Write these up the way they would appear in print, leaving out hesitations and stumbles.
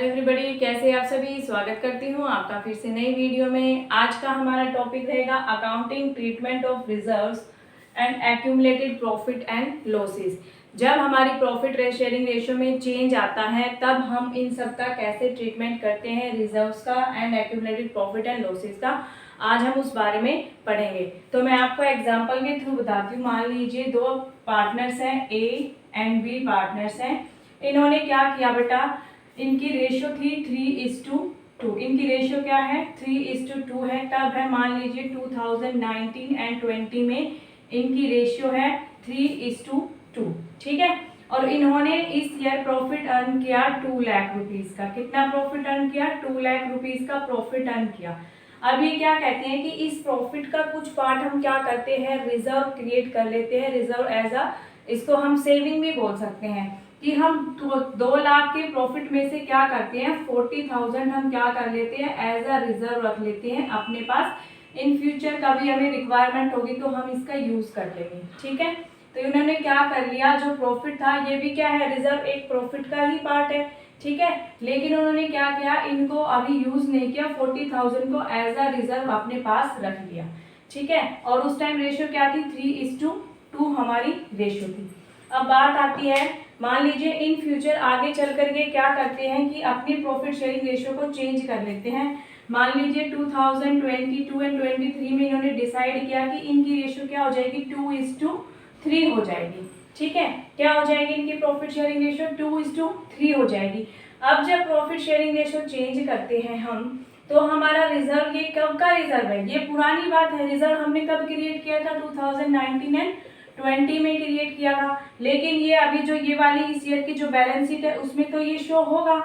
Everybody, कैसे आप सभी। स्वागत करती हूँ आपका फिर से नई वीडियो में। आज का हमारा टॉपिक रहेगा accounting treatment of reserves and accumulated profit and losses. जब हमारी प्रॉफिट शेयरिंग रेशियो में चेंज आता है तब हम इन सब का कैसे ट्रीटमेंट करते हैं, रिजर्व्स का and accumulated profit and losses का। आज हम उस बारे में पढ़ेंगे। तो मैं आपको एग्जांपल के थ्रू बताती हूँ। मान लीजिए दो पार्टनर्स हैं, ए एंड बी पार्टनर्स हैं। इन्होंने क्या किया बेटा, इनकी रेशियो थी 3:2। इनकी रेशियो क्या है, 3:2 है। तब है मान लीजिए 2019 एंड 20 में इनकी रेशियो है 3:2, ठीक है। और इन्होंने इस ईयर प्रॉफिट अर्न किया 2 लाख रुपीज का। कितना प्रॉफिट अर्न किया, 2 लाख रुपीज का प्रॉफिट अर्न किया। अब ये क्या कहते हैं कि इस प्रॉफिट का कुछ पार्ट हम क्या करते हैं, रिजर्व क्रिएट कर लेते हैं। रिजर्व एज अ, इसको हम सेविंग भी बोल सकते हैं कि हम 2 लाख के प्रॉफिट में से क्या करते हैं, 40,000 हम क्या कर लेते हैं, एज अ रिजर्व रख लेते हैं अपने पास। इन फ्यूचर कभी हमें रिक्वायरमेंट होगी तो हम इसका यूज कर लेंगे, ठीक है। तो इन्होंने क्या कर लिया, जो प्रॉफिट था, ये भी क्या है, रिजर्व एक प्रॉफिट का ही पार्ट है, ठीक है। लेकिन उन्होंने क्या किया, इनको अभी यूज नहीं किया, 40,000 को एज अ रिजर्व अपने पास रख लिया, ठीक है। और उस टाइम रेशियो क्या थी, 3:2 हमारी रेशियो थी। अब बात आती है, मान लीजिए इन फ्यूचर आगे चल करके क्या करते हैं कि अपनी प्रॉफिट शेयरिंग रेशियो को चेंज कर लेते हैं। मान लीजिए 2022 एंड 23 में इन्होंने डिसाइड किया कि इनकी रेशियो क्या हो जाएगी, 2:3 हो जाएगी, ठीक है। क्या हो जाएगी इनकी प्रॉफिट शेयरिंग रेशियो, 2:3 हो जाएगी। अब जब प्रॉफिट शेयरिंग रेशियो चेंज करते हैं हम, तो हमारा रिजर्व, ये कब का रिजर्व है, ये पुरानी बात है। रिजर्व हमने कब क्रिएट किया था, 2019 एंड 20 में क्रिएट किया था। लेकिन ये अभी जो ये वाली इस ईयर की जो बैलेंस शीट है उसमें तो ये शो होगा,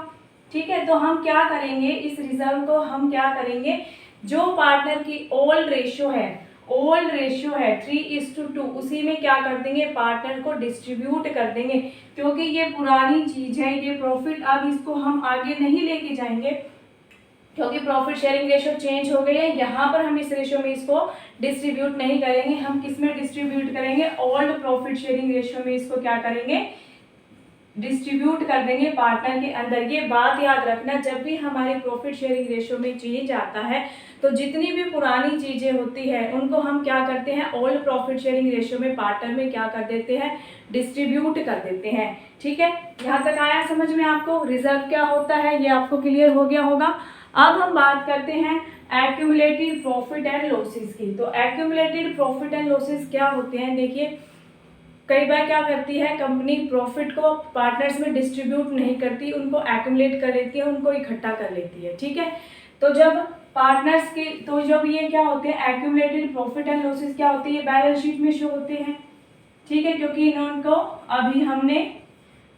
ठीक है। तो हम क्या करेंगे, इस रिजर्व को हम क्या करेंगे, जो पार्टनर की ओल्ड रेशियो है 3:2, उसी में क्या कर देंगे, पार्टनर को डिस्ट्रीब्यूट कर देंगे। क्योंकि ये पुरानी चीज है, ये प्रॉफिट अब इसको हम आगे नहीं लेके जाएंगे, क्योंकि प्रॉफिट शेयरिंग रेशियो चेंज हो गई है। यहाँ पर हम इस रेशियो में इसको डिस्ट्रीब्यूट नहीं करेंगे, हम किस में डिस्ट्रीब्यूट करेंगे, ओल्ड प्रॉफिट शेयरिंग रेशियो में इसको क्या करेंगे, डिस्ट्रीब्यूट कर देंगे पार्टनर के अंदर। ये बात याद रखना, जब भी हमारे प्रॉफिट शेयरिंग रेशियो में चेंज आता है तो जितनी भी पुरानी चीजें होती है उनको हम क्या करते हैं, ओल्ड प्रॉफिट शेयरिंग रेशियो में पार्टनर में क्या कर देते हैं, डिस्ट्रीब्यूट कर देते हैं, ठीक है। यहाँ तक आया समझ में आपको, रिजर्व क्या होता है ये आपको क्लियर हो गया होगा। अब हम बात करते हैं एक्यूमुलेटेड प्रॉफिट एंड लॉसेस की। तो एक्यूमुलेटेड प्रॉफिट एंड लॉसेस क्या होते हैं, देखिए कई बार क्या करती है कंपनी, प्रॉफिट को पार्टनर्स में डिस्ट्रीब्यूट नहीं करती, उनको एक्यूमुलेट कर लेती है, उनको इकट्ठा कर लेती है, ठीक है। तो जब पार्टनर्स की, तो जब ये क्या होते हैं एक्यूमुलेटेड प्रॉफिट एंड लॉसेस क्या होती है, बैलेंस शीट में शो होते हैं, ठीक है। क्योंकि इनको अभी हमने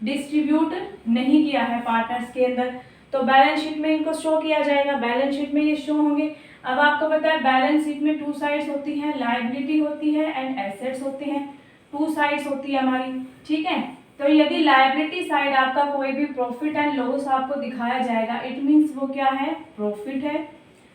डिस्ट्रीब्यूट नहीं किया है पार्टनर्स के अंदर, तो बैलेंस शीट में इनको शो किया जाएगा, बैलेंस शीट में ये शो होंगे। अब आपको पता है बैलेंस शीट में 2 साइड्स होती हैं, लायबिलिटी होती है एंड एसेट्स होते हैं। 2 साइड्स होती है हमारी, ठीक है। तो यदि लायबिलिटी साइड आपका कोई भी प्रॉफिट एंड लॉस आपको दिखाया जाएगा, इट मीन्स वो क्या है, प्रॉफिट है।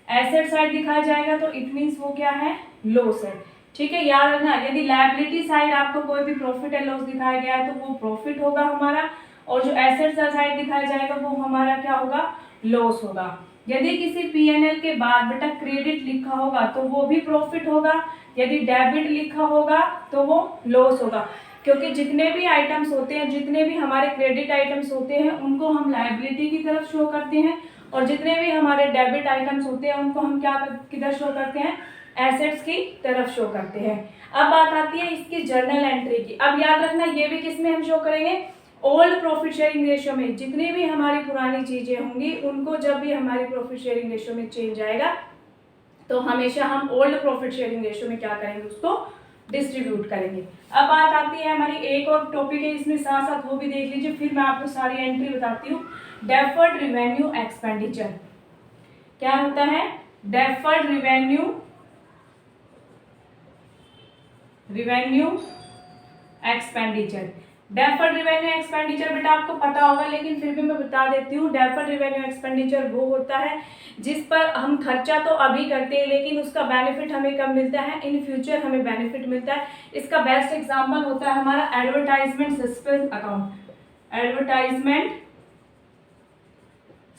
एसेट साइड दिखाया जाएगा तो इट मीन्स वो क्या है, लॉस है, ठीक है। याद रखना, यदि लायबिलिटी साइड आपको कोई भी प्रॉफिट एंड लॉस दिखाया गया है तो वो प्रॉफिट होगा हमारा, और जो एसेट साइड दिखाया जाएगा वो हमारा क्या होगा, लॉस होगा। यदि किसी पीएनएल के बाद बेटा क्रेडिट लिखा होगा तो वो भी प्रॉफिट होगा, यदि डेबिट लिखा होगा तो वो लॉस होगा। क्योंकि जितने भी आइटम्स होते हैं, जितने भी हमारे क्रेडिट आइटम्स होते हैं उनको हम लायबिलिटी की तरफ शो करते हैं, और जितने भी हमारे डेबिट आइटम्स होते हैं उनको हम क्या किधर शो करते हैं, एसेट्स की तरफ शो करते हैं। अब बात आती है इसकी जर्नल एंट्री की। अब याद रखना ये भी किस में हम शो करेंगे, ओल्ड प्रॉफिट शेयरिंग रेशियो में। जितनी भी हमारी पुरानी चीजें होंगी उनको जब भी हमारी प्रॉफिट शेयरिंग रेशियो में चेंज आएगा तो हमेशा हम ओल्ड प्रॉफिट शेयरिंग रेशियो में क्या करेंगे, उसको डिस्ट्रीब्यूट करेंगे। अब बात आती है हमारी एक और टॉपिक है इसमें, साथ साथ वो भी देख लीजिए, फिर मैं आपको सारी एंट्री बताती हूँ। डेफर्ड रिवेन्यू एक्सपेंडिचर क्या होता है, deferred revenue expenditure. Deferred revenue expenditure बेटा आपको पता होगा, लेकिन फिर भी मैं बता देती हूँ। डेफर्ड रिवेन्यू एक्सपेंडिचर वो होता है जिस पर हम खर्चा तो अभी करते हैं लेकिन उसका बेनिफिट हमें कब मिलता है, इन फ्यूचर हमें बेनिफिट मिलता है। इसका बेस्ट एग्जांपल होता है हमारा advertisement suspense account. Advertisement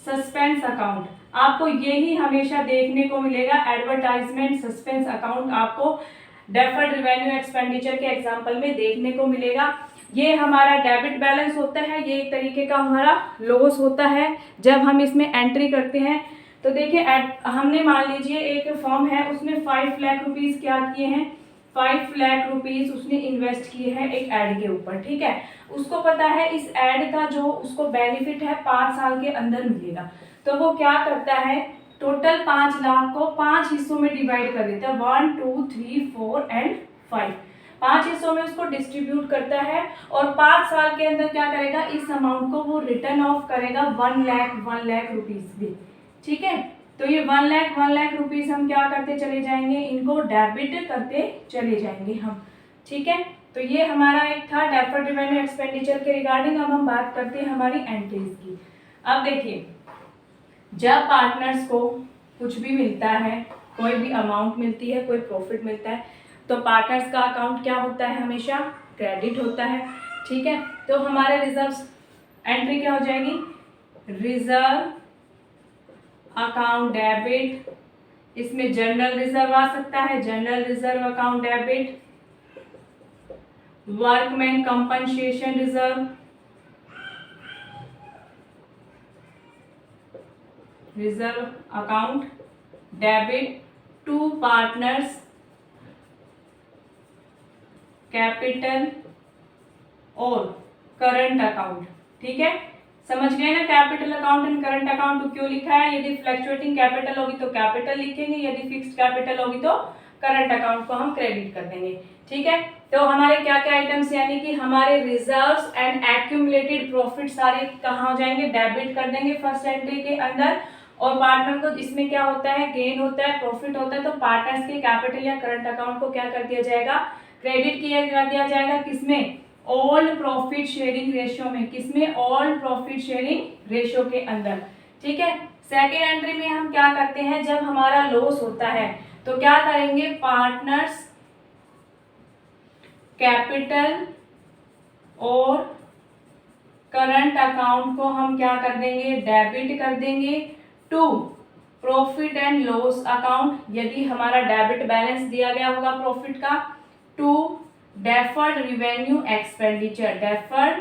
suspense account, आपको यही हमेशा देखने को मिलेगा। एडवर्टाइजमेंट सस्पेंस अकाउंट आपको डेफर्ड रेवेन्यू एक्सपेंडिचर के एग्जांपल में देखने को मिलेगा। ये हमारा डेबिट बैलेंस होता है, ये एक तरीके का हमारा लॉस होता है जब हम इसमें एंट्री करते हैं। तो देखिए हमने मान लीजिए एक फॉर्म है, उसमें 5 लाख रुपीस क्या किए हैं, 5 लाख रुपीस उसने इन्वेस्ट किए हैं एक ऐड के ऊपर, ठीक है। उसको पता है इस ऐड का जो उसको बेनिफिट है 5 साल के अंदर मिलेगा, तो वो क्या करता है, टोटल 5 लाख को 5 हिस्सों में डिवाइड कर देता है, 1 2 3 4 एंड 5, 5 हिस्सों में उसको डिस्ट्रीब्यूट करता है और 5 साल के अंदर क्या करेगा, इस अमाउंट को वो रिटर्न ऑफ करेगा 1 लाख रुपीस भी, ठीक है। तो ये 1 लाख रुपीस हम क्या करते चले जाएंगे, इनको डेबिट करते चले जाएंगे हम, ठीक है। तो ये हमारा एक था डेफर्ड रेवेन्यू एक्सपेंडिचर के रिगार्डिंग। अब हम बात करते हैं हमारी एंट्रीज की। अब देखिए, जब पार्टनर्स को कुछ भी मिलता है, कोई भी अमाउंट मिलती है, कोई प्रॉफिट मिलता है, तो पार्टनर्स का अकाउंट क्या होता है, हमेशा क्रेडिट होता है, ठीक है। तो हमारे रिजर्व्स एंट्री क्या हो जाएगी, रिजर्व अकाउंट डेबिट, इसमें जनरल रिजर्व आ सकता है, general reserve account debit, workman compensation reserve, reserve account debit to partners capital और करंट अकाउंट, ठीक है। समझ गए ना, capital account and current account को क्यों लिखा है, यदि फ्लक्चुएटिंग कैपिटल होगी तो कैपिटल लिखेंगे, यदि फिक्स्ड कैपिटल होगी तो करंट अकाउंट को हम क्रेडिट कर देंगे, ठीक है। तो हमारे क्या क्या आइटम्स, यानी कि हमारे रिजर्व्स एंड एक्यूमुलेटेड प्रॉफिट सारे कहाँ हो जाएंगे, डेबिट कर देंगे फर्स्ट एंट्री के अंदर। और पार्टनर को इसमें क्या होता है, गेन होता है, प्रॉफिट होता है, तो पार्टनर्स के कैपिटल या करंट अकाउंट को क्या कर दिया जाएगा, क्रेडिट किया दिया जाएगा, किसमें, ऑल प्रॉफिट शेयरिंग रेशियो में, किसमें, ऑल प्रॉफिट शेयरिंग रेशियो के अंदर, ठीक है। सेकेंड एंट्री में हम क्या करते हैं, जब हमारा लॉस होता है तो क्या करेंगे, पार्टनर्स कैपिटल और करंट अकाउंट को हम क्या कर देंगे, डेबिट कर देंगे to profit and loss account, यदि हमारा डेबिट बैलेंस दिया गया होगा प्रॉफिट का, to deferred revenue expenditure, deferred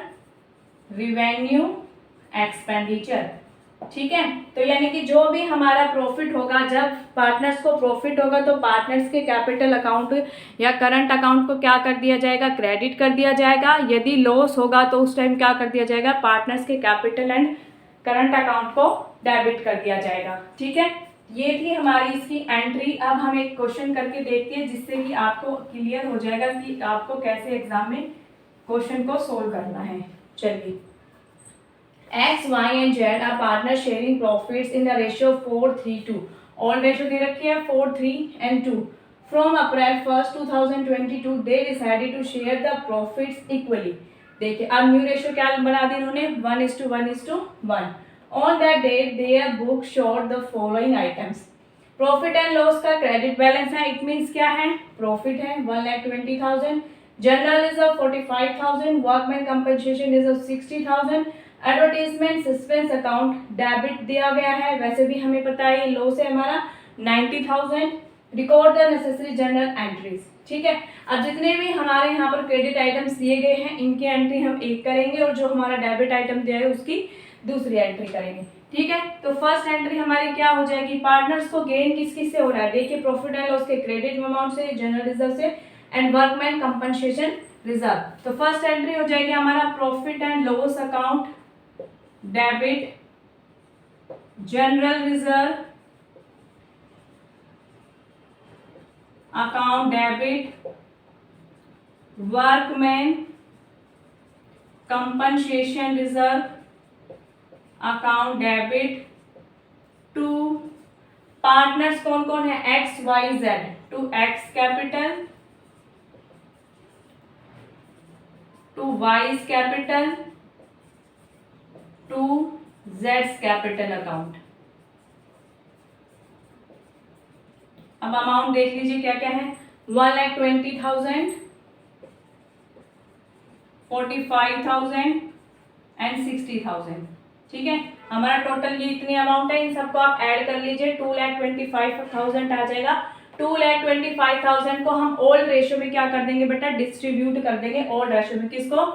revenue expenditure, ठीक है। तो यानी कि जो भी हमारा प्रॉफिट होगा, जब पार्टनर्स को प्रॉफिट होगा तो पार्टनर्स के कैपिटल अकाउंट या करंट अकाउंट को क्या कर दिया जाएगा, क्रेडिट कर दिया जाएगा। यदि लॉस होगा तो उस टाइम क्या कर दिया जाएगा, पार्टनर्स के कैपिटल एंड करंट अकाउंट को डेबिट कर दिया जाएगा, ठीक है। ये थी हमारी इसकी एंट्री। अब हम एक क्वेश्चन करके देखते हैं जिससे कि आपको क्लियर हो जाएगा कि आपको कैसे एग्जाम में क्वेश्चन को सोल्व करना है। चलिए, X, Y and Z are partners sharing profits in the ratio 4:3:2. All ratio दे रखी है 4, 3 and 2. From April 1st 2022 they decided to share the profits equally. देखिए अब न्यू रेशियो क्या बना दी इन्होंने, 1:1:1. On that date their book showed the following items. Profit and loss का credit balance है, it means क्या है, प्रॉफिट है 1,20,000, general reserve 45,000, workman compensation reserve 60,000, advertisement suspense account debit दिया गया है, वैसे भी हमें पता है लॉस है हमारा 90,000, record the necessary general entries, ठीक है। अब जितने भी हमारे यहाँ पर क्रेडिट आइटम्स दिए गए हैं इनकी एंट्री हम एक करेंगे और जो हमारा डेबिट आइटम दिया है उसकी दूसरी एंट्री करेंगे, ठीक है। तो फर्स्ट एंट्री हमारी क्या हो जाएगी, पार्टनर्स को गेन किस किस से हो रहा है, देखिए प्रॉफिट एंड लॉस के क्रेडिट अमाउंट से, जनरल रिजर्व से एंड वर्कमैन कंपनसेशन रिजर्व। तो फर्स्ट एंट्री हो जाएगी हमारा profit and loss account debit, general reserve account debit, workman compensation reserve account debit to partners कौन कौन है, x y z, to x capital, to y's capital, to जेड्स capital account. अब amount देख लीजिए क्या क्या है, 1,20,000, 45,000 एंड 60,000, ठीक है, हमारा टोटल ये इतनी अमाउंट है, इन सबको आप ऐड कर लीजिए, 2,25,000 आ जाएगा। 2,25,000 को हम ओल्ड रेशियो में क्या कर देंगे बेटा, डिस्ट्रीब्यूट कर देंगे ओल्ड रेशियो में। किसको,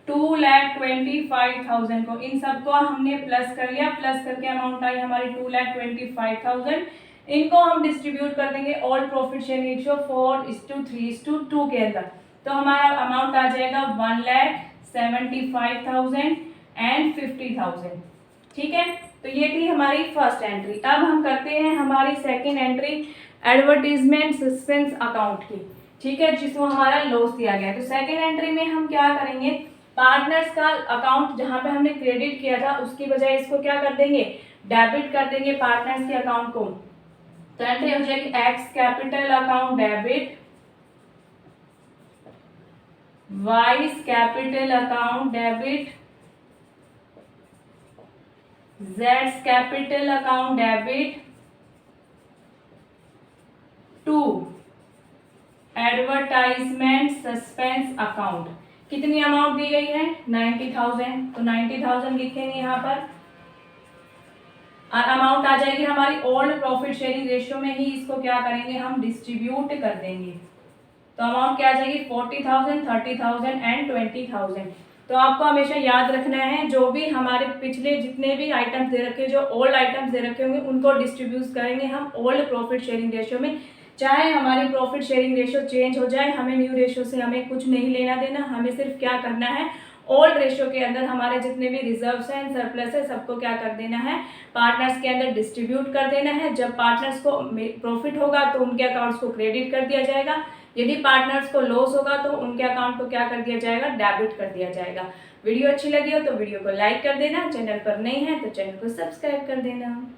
2,25,000 को, इन सबको हमने प्लस कर लिया, प्लस करके अमाउंट आई हमारी 2,25,000। इनको हम डिस्ट्रीब्यूट कर देंगे ओल्ड प्रॉफिट शेयरिंग रेशियो 4:3:2 के अंदर, तो हमारा अमाउंट आ जाएगा 1,75,050,000। ठीक है, तो ये थी हमारी फर्स्ट एंट्री। अब हम करते हैं हमारी second entry advertisement suspense account की। ठीक है, जिसमें हमारा लॉस दिया गया है। तो सेकेंड एंट्री में हम क्या करेंगे, पार्टनर्स का अकाउंट जहां पे हमने क्रेडिट किया था उसकी बजाय इसको क्या कर देंगे, डेबिट कर देंगे पार्टनर्स के अकाउंट को। तो एंट्री हो जाएगी x capital account debit, y's capital account debit, जेड्स capital account debit to advertisement suspense account. कितनी अमाउंट दी गई है, 90,000, तो 90,000 लिखेंगे यहाँ पर, और अमाउंट आ जाएगी हमारी ओल्ड प्रॉफिट शेयरिंग रेशियो में ही, इसको क्या करेंगे हम डिस्ट्रीब्यूट कर देंगे। तो अमाउंट क्या आ जाएगी 40,000, 30,000 एंड 20,000। तो आपको हमेशा याद रखना है, जो भी हमारे पिछले जितने भी आइटम्स दे रखे, जो ओल्ड आइटम्स दे रखे होंगे उनको डिस्ट्रीब्यूट करेंगे हम ओल्ड प्रॉफिट शेयरिंग रेशियो में। चाहे हमारी प्रॉफिट शेयरिंग रेशियो चेंज हो जाए, हमें न्यू रेशियो से हमें कुछ नहीं लेना देना, हमें सिर्फ क्या करना है, ओल्ड रेशियो के अंदर हमारे जितने भी रिजर्व्स हैं, सरप्लस है, सबको क्या कर देना है, पार्टनर्स के अंदर डिस्ट्रीब्यूट कर देना है। जब पार्टनर्स को प्रॉफिट होगा तो उनके अकाउंट्स को क्रेडिट कर दिया जाएगा, यदि पार्टनर्स को लॉस होगा तो उनके अकाउंट को क्या कर दिया जाएगा, डेबिट कर दिया जाएगा। वीडियो अच्छी लगी हो तो वीडियो को लाइक कर देना, चैनल पर नए हैं तो चैनल को सब्सक्राइब कर देना।